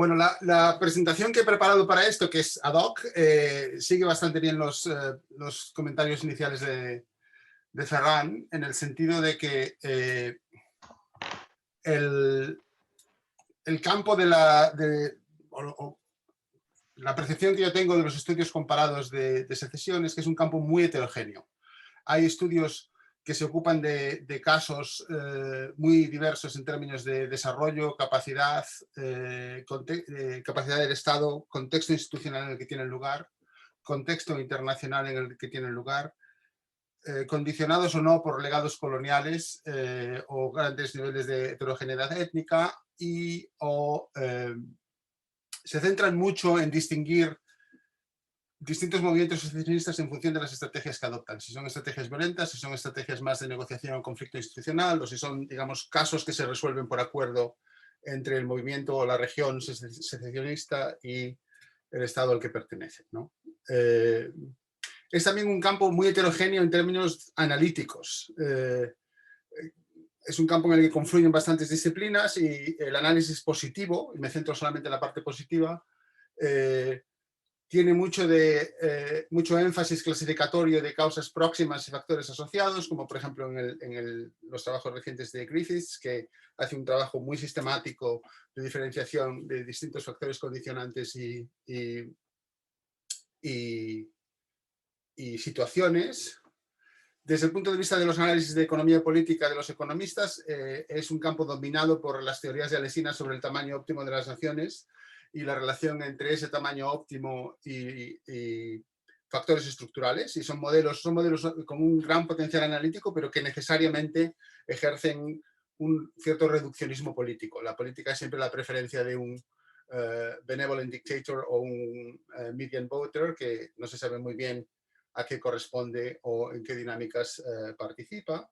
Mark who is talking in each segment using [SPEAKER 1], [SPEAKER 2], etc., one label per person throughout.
[SPEAKER 1] Bueno, la presentación que he preparado para esto, que es ad hoc, sigue bastante bien los comentarios iniciales de Ferran, en el sentido de que el campo de la percepción que yo tengo de los estudios comparados de secesión es que es un campo muy heterogéneo. Hay estudios que se ocupan de casos muy diversos en términos de desarrollo, capacidad, capacidad del Estado, contexto institucional en el que tienen lugar, contexto internacional en el que tienen lugar, condicionados o no por legados coloniales o grandes niveles de heterogeneidad étnica se centran mucho en distinguir distintos movimientos secesionistas en función de las estrategias que adoptan. Si son estrategias violentas, si son estrategias más de negociación o conflicto institucional, o si son, digamos, casos que se resuelven por acuerdo entre el movimiento o la región secesionista y el Estado al que pertenece, ¿no? Es también un campo muy heterogéneo en términos analíticos. Es un campo en el que confluyen bastantes disciplinas y el análisis positivo, y me centro solamente en la parte positiva, tiene mucho énfasis clasificatorio de causas próximas y factores asociados, como por ejemplo en los trabajos recientes de Griffiths, que hace un trabajo muy sistemático de diferenciación de distintos factores condicionantes y situaciones. Desde el punto de vista de los análisis de economía política de los economistas, es un campo dominado por las teorías de Alesina sobre el tamaño óptimo de las naciones y la relación entre ese tamaño óptimo y factores estructurales. Y son modelos con un gran potencial analítico, pero que necesariamente ejercen un cierto reduccionismo político. La política es siempre la preferencia de un benevolent dictator o un median voter, que no se sabe muy bien a qué corresponde o en qué dinámicas participa.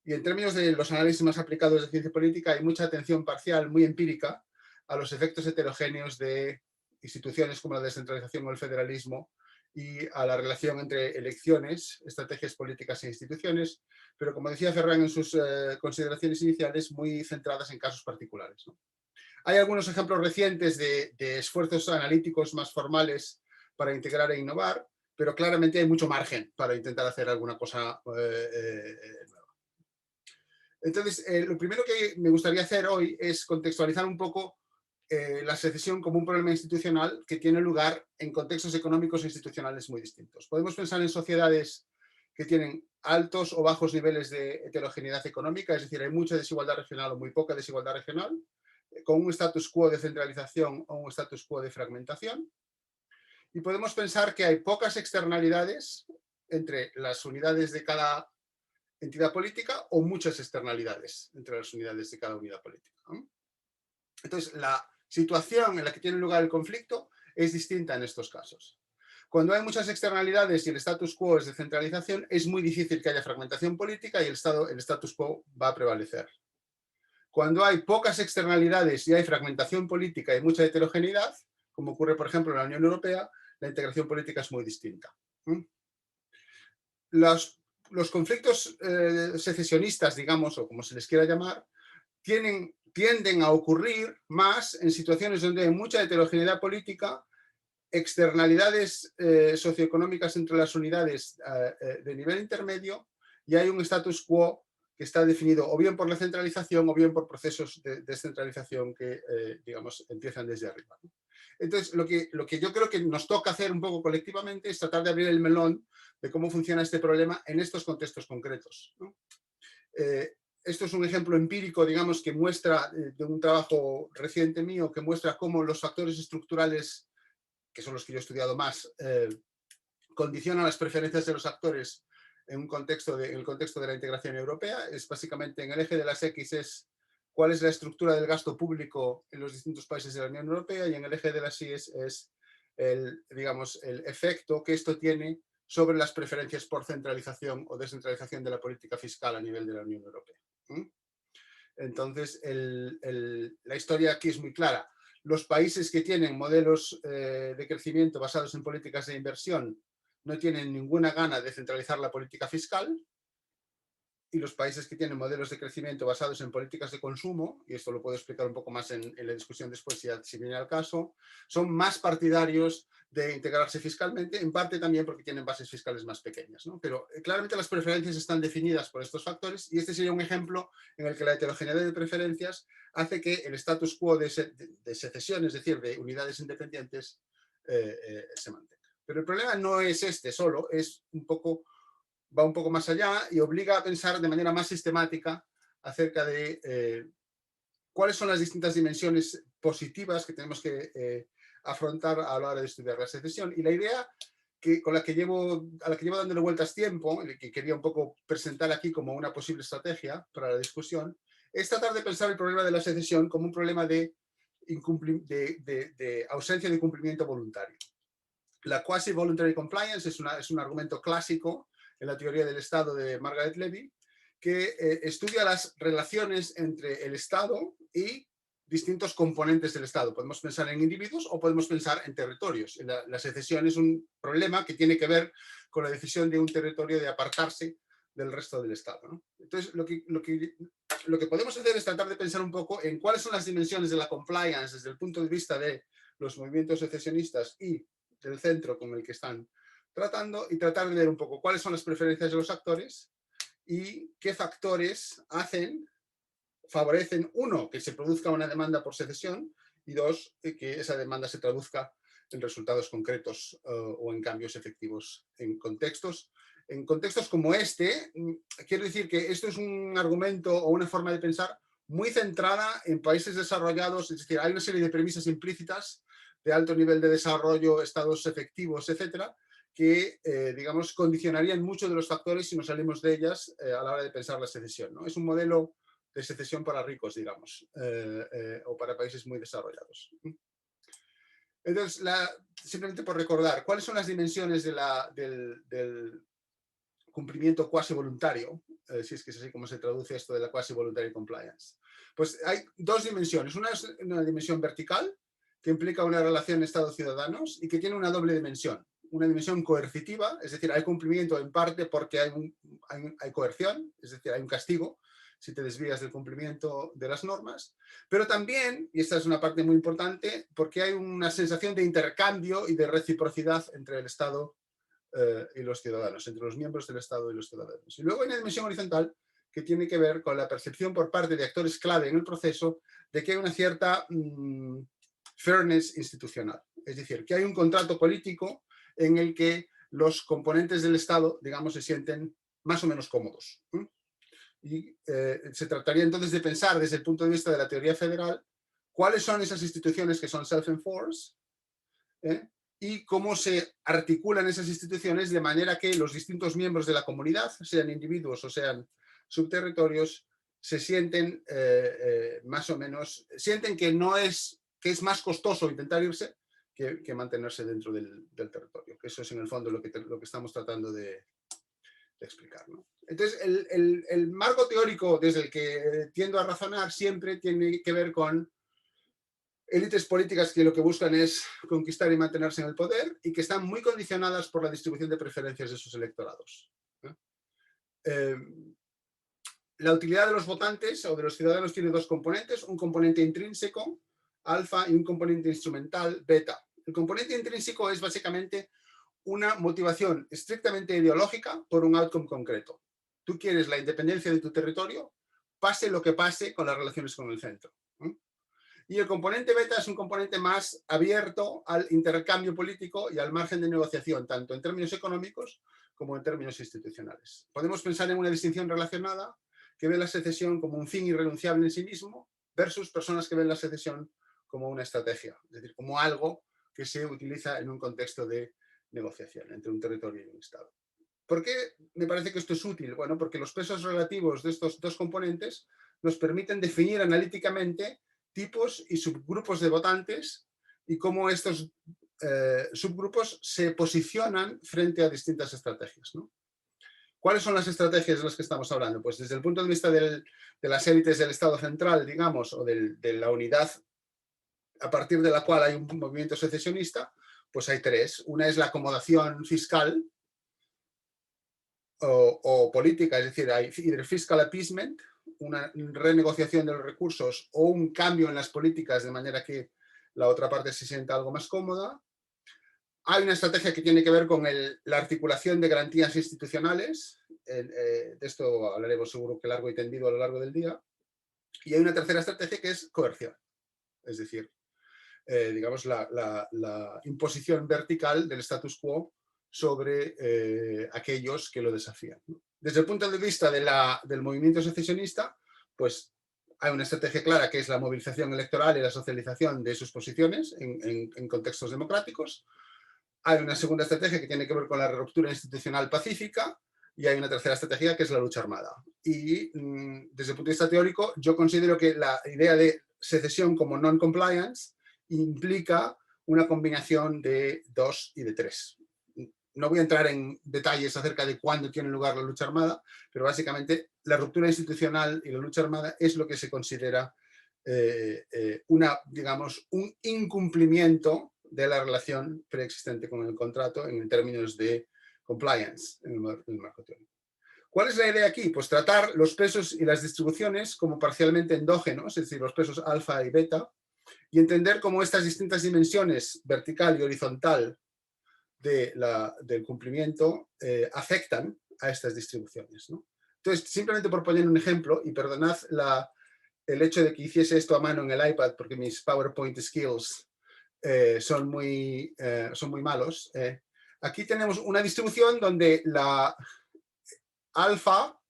[SPEAKER 1] Y en términos de los análisis más aplicados de ciencia política, hay mucha atención parcial, muy empírica, a los efectos heterogéneos de instituciones como la descentralización o el federalismo y a la relación entre elecciones, estrategias políticas e instituciones, pero como decía Ferran en sus consideraciones iniciales, muy centradas en casos particulares, ¿no? Hay algunos ejemplos recientes de esfuerzos analíticos más formales para integrar e innovar, pero claramente hay mucho margen para intentar hacer alguna cosa nueva. Entonces, lo primero que me gustaría hacer hoy es contextualizar un poco la secesión como un problema institucional que tiene lugar en contextos económicos e institucionales muy distintos. Podemos pensar en sociedades que tienen altos o bajos niveles de heterogeneidad económica, es decir, hay mucha desigualdad regional o muy poca desigualdad regional, con un status quo de centralización o un status quo de fragmentación. Y podemos pensar que hay pocas externalidades entre las unidades de cada entidad política o muchas externalidades entre las unidades de cada unidad política, ¿no? Entonces, la situación en la que tiene lugar el conflicto es distinta en estos casos. Cuando hay muchas externalidades y el status quo es de centralización, es muy difícil que haya fragmentación política y el status quo va a prevalecer. Cuando hay pocas externalidades y hay fragmentación política y mucha heterogeneidad, como ocurre, por ejemplo, en la Unión Europea, la integración política es muy distinta. Los conflictos secesionistas, digamos, o como se les quiera llamar, tienden a ocurrir más en situaciones donde hay mucha heterogeneidad política, externalidades socioeconómicas entre las unidades de nivel intermedio y hay un status quo que está definido o bien por la centralización o bien por procesos de descentralización que, digamos, empiezan desde arriba, ¿no? Entonces, lo que yo creo que nos toca hacer un poco colectivamente es tratar de abrir el melón de cómo funciona este problema en estos contextos concretos, ¿no? Esto es un ejemplo empírico, digamos, que muestra, de un trabajo reciente mío, que muestra cómo los factores estructurales, que son los que yo he estudiado más, condicionan las preferencias de los actores en el contexto de la integración europea. Es básicamente en el eje de las X es cuál es la estructura del gasto público en los distintos países de la Unión Europea y en el eje de las Y es digamos, el efecto que esto tiene sobre las preferencias por centralización o descentralización de la política fiscal a nivel de la Unión Europea. Entonces, la historia aquí es muy clara. Los países que tienen modelos de crecimiento basados en políticas de inversión no tienen ninguna gana de centralizar la política fiscal y los países que tienen modelos de crecimiento basados en políticas de consumo, y esto lo puedo explicar un poco más en la discusión después si viene al caso, son más partidarios de integrarse fiscalmente, en parte también porque tienen bases fiscales más pequeñas, ¿no? Pero claramente las preferencias están definidas por estos factores y este sería un ejemplo en el que la heterogeneidad de preferencias hace que el status quo de secesión, es decir, de unidades independientes, se mantenga. Pero el problema no es este solo, va un poco más allá y obliga a pensar de manera más sistemática acerca de cuáles son las distintas dimensiones positivas que tenemos que afrontar a la hora de estudiar la secesión. Y la idea a la que llevo dándole vueltas tiempo, y que quería un poco presentar aquí como una posible estrategia para la discusión, es tratar de pensar el problema de la secesión como un problema de ausencia de cumplimiento voluntario. La quasi-voluntary compliance es un argumento clásico en la teoría del Estado de Margaret Levy, que estudia las relaciones entre el Estado y distintos componentes del Estado. Podemos pensar en individuos o podemos pensar en territorios. La secesión es un problema que tiene que ver con la decisión de un territorio de apartarse del resto del Estado, ¿no? Entonces, lo que podemos hacer es tratar de pensar un poco en cuáles son las dimensiones de la compliance desde el punto de vista de los movimientos secesionistas y del centro con el que están tratando, y tratar de ver un poco cuáles son las preferencias de los actores y qué factores favorecen, uno, que se produzca una demanda por secesión, y dos, que esa demanda se traduzca en resultados concretos o en cambios efectivos en contextos como este. Quiero decir que esto es un argumento o una forma de pensar muy centrada en países desarrollados, es decir, hay una serie de premisas implícitas de alto nivel de desarrollo, estados efectivos, etcétera, que, digamos, condicionarían muchos de los factores si nos salimos de ellas a la hora de pensar la secesión, ¿no? Es un modelo de secesión para ricos, digamos, o para países muy desarrollados. Entonces, simplemente por recordar, ¿cuáles son las dimensiones del cumplimiento cuasi voluntario? Si es que es así como se traduce esto de la quasi voluntary compliance. Pues hay dos dimensiones. Una es una dimensión vertical, que implica una relación Estado-ciudadanos y que tiene una doble dimensión. Una dimensión coercitiva, es decir, hay cumplimiento en parte porque hay coerción, es decir, hay un castigo si te desvías del cumplimiento de las normas, pero también, y esta es una parte muy importante, porque hay una sensación de intercambio y de reciprocidad entre el Estado y los ciudadanos, entre los miembros del Estado y los ciudadanos. Y luego hay una dimensión horizontal que tiene que ver con la percepción por parte de actores clave en el proceso de que hay una cierta fairness institucional. Es decir, que hay un contrato político en el que los componentes del Estado, digamos, se sienten más o menos cómodos. Y se trataría entonces de pensar desde el punto de vista de la teoría federal cuáles son esas instituciones que son self-enforced y cómo se articulan esas instituciones de manera que los distintos miembros de la comunidad, sean individuos o sean subterritorios, se sienten más o menos, sienten que es más costoso intentar irse que mantenerse dentro del territorio. Eso es en el fondo lo que estamos tratando de explicar, ¿no? Entonces, el marco teórico desde el que tiendo a razonar siempre tiene que ver con élites políticas que lo que buscan es conquistar y mantenerse en el poder y que están muy condicionadas por la distribución de preferencias de sus electorados. La utilidad de los votantes o de los ciudadanos tiene dos componentes, un componente intrínseco, alfa, y un componente instrumental, beta. El componente intrínseco es básicamente una motivación estrictamente ideológica por un outcome concreto. Tú quieres la independencia de tu territorio, pase lo que pase con las relaciones con el centro. Y el componente beta es un componente más abierto al intercambio político y al margen de negociación, tanto en términos económicos como en términos institucionales. Podemos pensar en una distinción relacionada que ve la secesión como un fin irrenunciable en sí mismo versus personas que ven la secesión como una estrategia, es decir, como algo que se utiliza en un contexto de negociación entre un territorio y un Estado. ¿Por qué me parece que esto es útil? Bueno, porque los pesos relativos de estos dos componentes nos permiten definir analíticamente tipos y subgrupos de votantes y cómo estos subgrupos se posicionan frente a distintas estrategias, ¿no? ¿Cuáles son las estrategias de las que estamos hablando? Pues desde el punto de vista de las élites del Estado central, digamos, o de la unidad a partir de la cual hay un movimiento secesionista, pues hay tres. Una es la acomodación fiscal, o política, es decir, hay either fiscal appeasement, una renegociación de los recursos o un cambio en las políticas de manera que la otra parte se sienta algo más cómoda. Hay una estrategia que tiene que ver con la articulación de garantías institucionales, de esto hablaremos seguro que largo y tendido a lo largo del día. Y hay una tercera estrategia que es coerción, es decir, digamos la imposición vertical del status quo sobre aquellos que lo desafían, ¿no? Desde el punto de vista del movimiento secesionista, pues hay una estrategia clara que es la movilización electoral y la socialización de sus posiciones en contextos democráticos. Hay una segunda estrategia que tiene que ver con la ruptura institucional pacífica y hay una tercera estrategia que es la lucha armada. Y desde el punto de vista teórico, yo considero que la idea de secesión como non-compliance implica una combinación de 2 y de 3. No voy a entrar en detalles acerca de cuándo tiene lugar la lucha armada, pero básicamente la ruptura institucional y la lucha armada es lo que se considera digamos, un incumplimiento de la relación preexistente con el contrato en términos de compliance en el marco teórico. ¿Cuál es la idea aquí? Pues tratar los pesos y las distribuciones como parcialmente endógenos, es decir, los pesos alfa y beta, y entender cómo estas distintas dimensiones, vertical y horizontal, del cumplimiento afectan a estas distribuciones, ¿no? Entonces, simplemente por poner un ejemplo, y perdonad el hecho de que hiciese esto a mano en el iPad, porque mis PowerPoint skills son muy malos. Aquí tenemos una distribución donde la alfa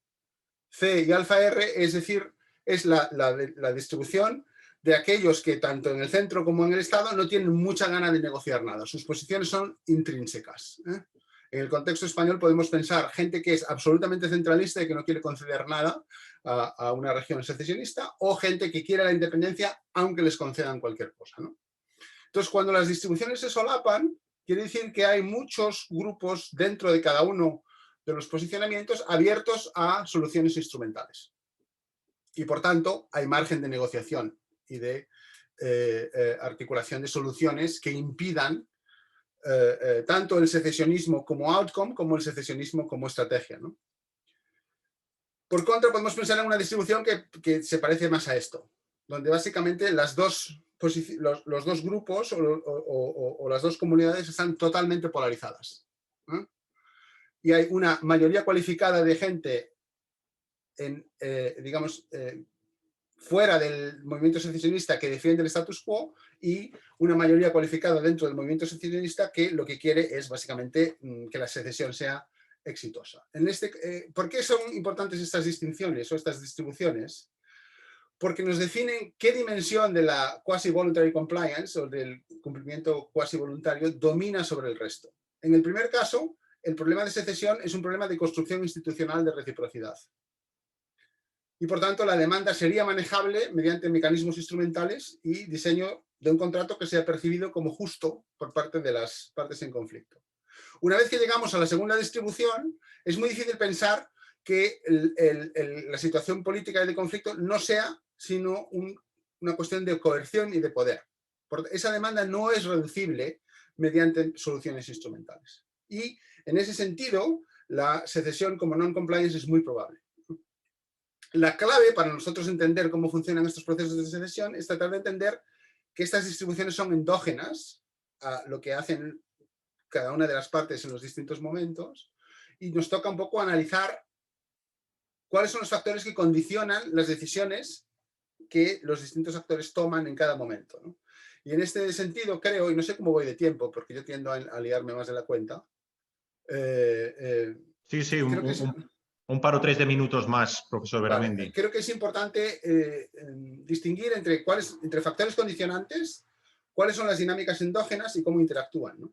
[SPEAKER 1] C y alfa R, es decir, es la distribución de aquellos que tanto en el centro como en el Estado no tienen mucha gana de negociar nada. Sus posiciones son intrínsecas. En el contexto español podemos pensar gente que es absolutamente centralista y que no quiere conceder nada a una región secesionista, o gente que quiere la independencia aunque les concedan cualquier cosa, ¿no? Entonces, cuando las distribuciones se solapan, quiere decir que hay muchos grupos dentro de cada uno de los posicionamientos abiertos a soluciones instrumentales. Y por tanto, hay margen de negociación y de articulación de soluciones que impidan tanto el secesionismo como outcome como el secesionismo como estrategia, ¿no? Por contra, podemos pensar en una distribución que se parece más a esto, donde básicamente los dos grupos o las dos comunidades están totalmente polarizadas, ¿eh? Y hay una mayoría cualificada de gente digamos, fuera del movimiento secesionista que defiende el status quo y una mayoría cualificada dentro del movimiento secesionista que lo que quiere es básicamente que la secesión sea exitosa. ¿Por qué son importantes estas distinciones o estas distribuciones? Porque nos definen qué dimensión de la quasi-voluntary compliance o del cumplimiento quasi-voluntario domina sobre el resto. En el primer caso, el problema de secesión es un problema de construcción institucional de reciprocidad. Y por tanto la demanda sería manejable mediante mecanismos instrumentales y diseño de un contrato que sea percibido como justo por parte de las partes en conflicto. Una vez que llegamos a la segunda distribución, es muy difícil pensar que la situación política de conflicto no sea sino una cuestión de coerción y de poder. Esa demanda no es reducible mediante soluciones instrumentales. Y en ese sentido, la secesión como non-compliance es muy probable. La clave para nosotros entender cómo funcionan estos procesos de secesión es tratar de entender que estas distribuciones son endógenas a lo que hacen cada una de las partes en los distintos momentos, y nos toca un poco analizar cuáles son los factores que condicionan las decisiones que los distintos actores toman en cada momento, ¿no? Y en este sentido creo, y no sé cómo voy de tiempo, porque yo tiendo a liarme más de la cuenta.
[SPEAKER 2] Sí, un par o tres de minutos más, profesor Beramendi.
[SPEAKER 1] Vale, creo que es importante distinguir entre factores condicionantes, cuáles son las dinámicas endógenas y cómo interactúan, ¿no?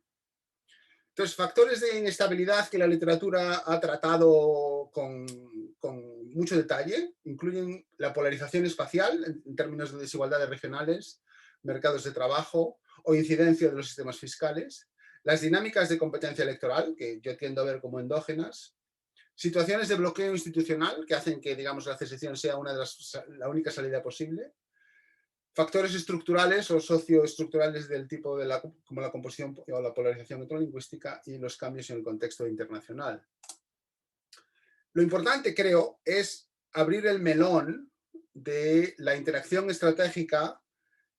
[SPEAKER 1] Entonces, factores de inestabilidad que la literatura ha tratado con mucho detalle incluyen la polarización espacial en términos de desigualdades regionales, mercados de trabajo o incidencia de los sistemas fiscales, las dinámicas de competencia electoral, que yo tiendo a ver como endógenas, situaciones de bloqueo institucional que hacen que, digamos, la secesión sea la única salida posible, factores estructurales o socioestructurales del tipo como la composición o la polarización etnolingüística y los cambios en el contexto internacional. Lo importante, creo, es abrir el melón de la interacción estratégica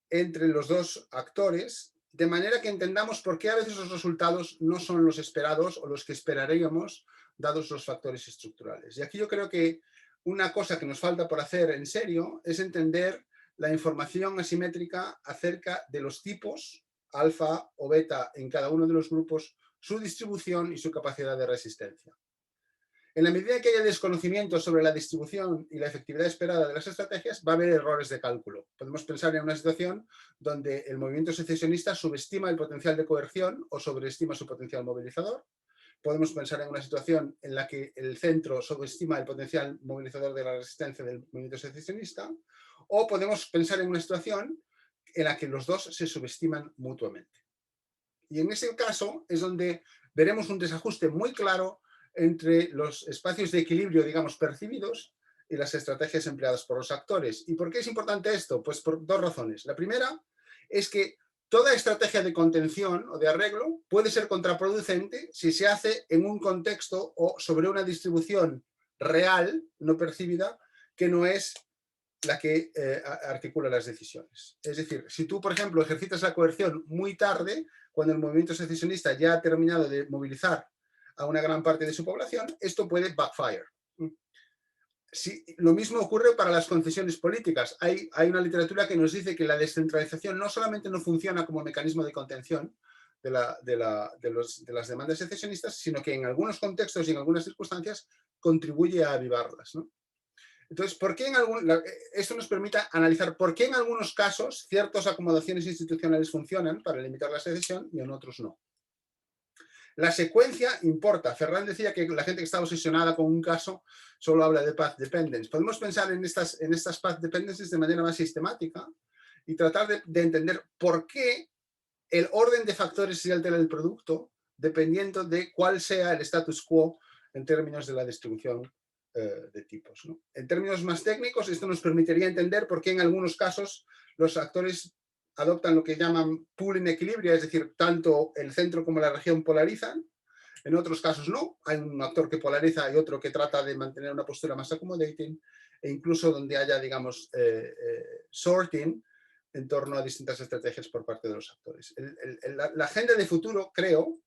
[SPEAKER 1] entre los dos actores, de manera que entendamos por qué a veces los resultados no son los esperados o los que esperaríamos, dados los factores estructurales. Y aquí yo creo que una cosa que nos falta por hacer en serio es entender la información asimétrica acerca de los tipos, alfa o beta, en cada uno de los grupos, su distribución y su capacidad de resistencia. En la medida que haya desconocimiento sobre la distribución y la efectividad esperada de las estrategias, va a haber errores de cálculo. Podemos pensar en una situación donde el movimiento secesionista subestima el potencial de coerción o sobreestima su potencial movilizador. Podemos pensar en una situación en la que el centro subestima el potencial movilizador de la resistencia del movimiento secesionista. O podemos pensar en una situación en la que los dos se subestiman mutuamente. Y en ese caso es donde veremos un desajuste muy claro entre los espacios de equilibrio, digamos, percibidos y las estrategias empleadas por los actores. ¿Y por qué es importante esto? Pues por dos razones. La primera es que toda estrategia de contención o de arreglo puede ser contraproducente si se hace en un contexto o sobre una distribución real, no percibida, que no es la que articula las decisiones. Es decir, si tú, por ejemplo, ejercitas la coerción muy tarde, cuando el movimiento secesionista ya ha terminado de movilizar a una gran parte de su población, esto puede backfire. Sí, lo mismo ocurre para las concesiones políticas. Hay una literatura que nos dice que la descentralización no solamente no funciona como mecanismo de contención de las demandas secesionistas, sino que en algunos contextos y en algunas circunstancias contribuye a avivarlas, ¿no? Entonces, esto nos permite analizar por qué en algunos casos ciertas acomodaciones institucionales funcionan para limitar la secesión y en otros no. La secuencia importa. Ferran decía que la gente que está obsesionada con un caso solo habla de path dependence. Podemos pensar en estas path dependencies de manera más sistemática y tratar de entender por qué el orden de factores se altera el producto dependiendo de cuál sea el status quo en términos de la distribución de tipos, ¿no? En términos más técnicos, esto nos permitiría entender por qué en algunos casos los actores adoptan lo que llaman pooling equilibrio, es decir, tanto el centro como la región polarizan. En otros casos no, hay un actor que polariza y otro que trata de mantener una postura más accommodating, e incluso donde haya, digamos, sorting en torno a distintas estrategias por parte de los actores. La agenda de futuro, creo,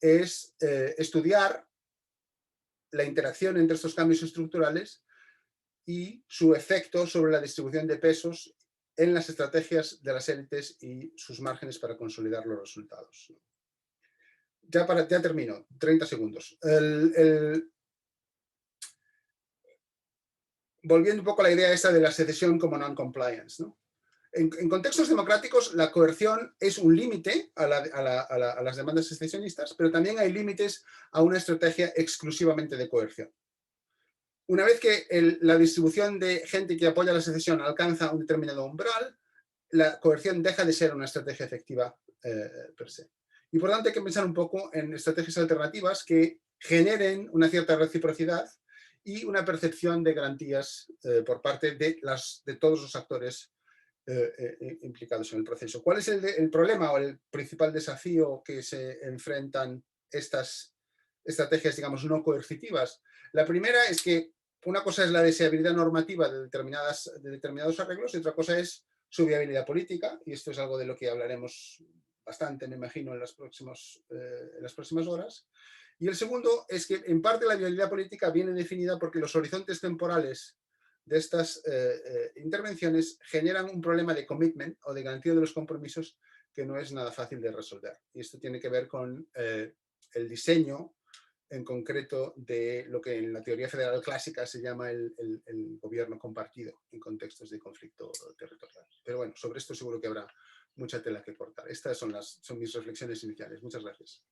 [SPEAKER 1] es estudiar la interacción entre estos cambios estructurales y su efecto sobre la distribución de pesos en las estrategias de las élites y sus márgenes para consolidar los resultados. Ya termino, 30 segundos. Volviendo un poco a la idea esta de la secesión como non-compliance, ¿no? En contextos democráticos, la coerción es un límite a las demandas secesionistas, pero también hay límites a una estrategia exclusivamente de coerción. Una vez que la distribución de gente que apoya la secesión alcanza un determinado umbral, la coerción deja de ser una estrategia efectiva per se. Y por tanto hay que pensar un poco en estrategias alternativas que generen una cierta reciprocidad y una percepción de garantías por parte de todos los actores implicados en el proceso. ¿Cuál es el problema o el principal desafío que se enfrentan estas estrategias, digamos, no coercitivas? La primera es que una cosa es la deseabilidad normativa de determinados arreglos y otra cosa es su viabilidad política, y esto es algo de lo que hablaremos bastante, me imagino, en las próximas horas. Y el segundo es que, en parte, la viabilidad política viene definida porque los horizontes temporales de estas intervenciones generan un problema de commitment o de garantía de los compromisos que no es nada fácil de resolver. Y esto tiene que ver con el diseño en concreto de lo que en la teoría federal clásica se llama el gobierno compartido en contextos de conflicto territorial. Pero bueno, sobre esto seguro que habrá mucha tela que cortar. Estas son mis reflexiones iniciales. Muchas gracias.